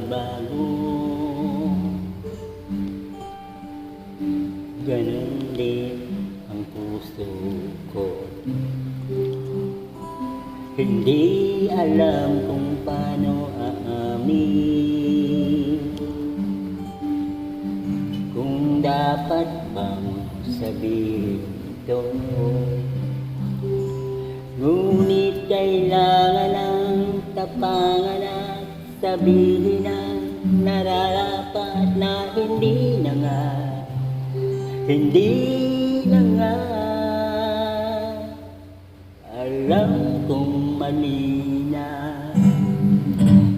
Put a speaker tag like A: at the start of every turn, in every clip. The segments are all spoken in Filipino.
A: nagbabago. Ganon din ang puso ko. Hindi alam kung paano aamin, kung dapat bang sabihin ito. Ngunit kailangan ng tapangan at sabihin ang nararapat na hindi na nga, hindi na nga. Alam kong mali na,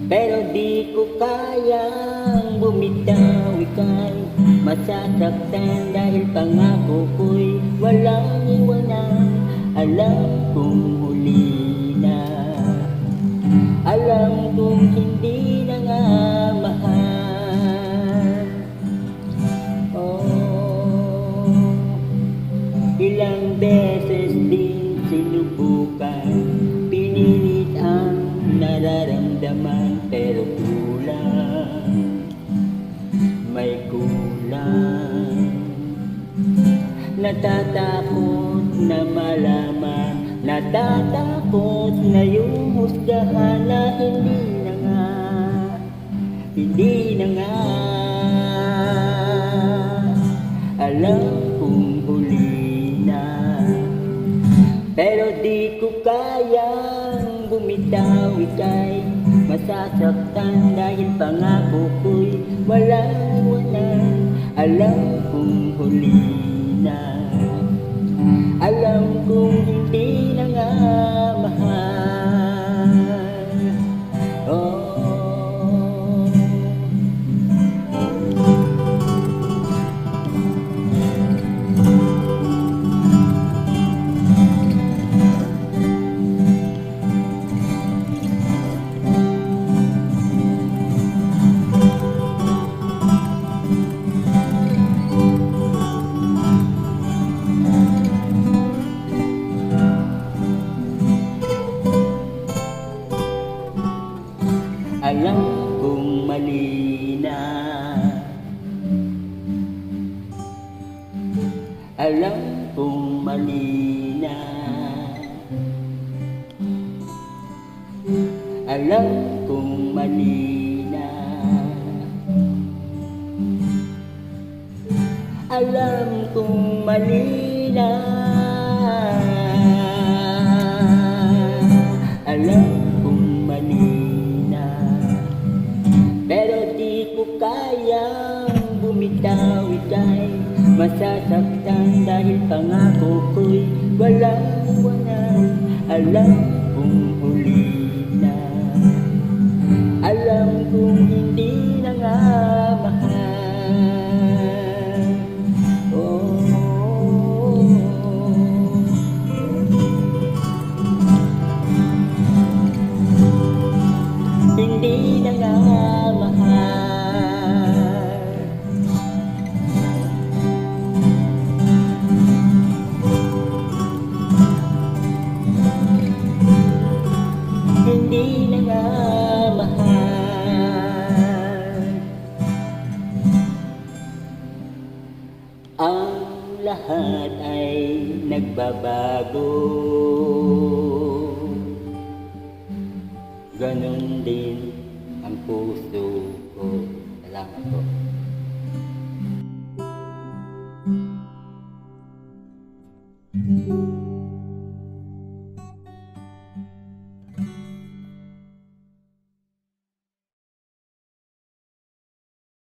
A: pero di ko kayang bumitaw, ika'y masasaktan dahil pangako ko'y walang iwanan. Alam kong huli na, alam kong hindi na nga mahal. Oh, ilang beses din sinubukan, pinilit ang nararamdaman, pero kulang, may kulang. Natatakot na malaman, natatakot na yung husgahan na hindi na nga, hindi na nga. Alam kong huli na, pero di ko kayang bumitaw, ika'y masasaktan dahil pangako ko'y walang iwanan. Alam kong huli na, alam kong hindi na nga mahal. Oh, alam kong mali na, alam kong mali na, alam kong mali na, alam kong mali na, alam kong mali na, pero di ko kayang bumitaw, ika'y masasaktan dahil pangako ko'y walang iwanan. Alam kong huli na, alam kong hindi na nga mahal. Oh, hindi na nga mahal. Hindi na nga mahal. Ang lahat ay nagbabago, ganon din ang puso ko. Salamat po.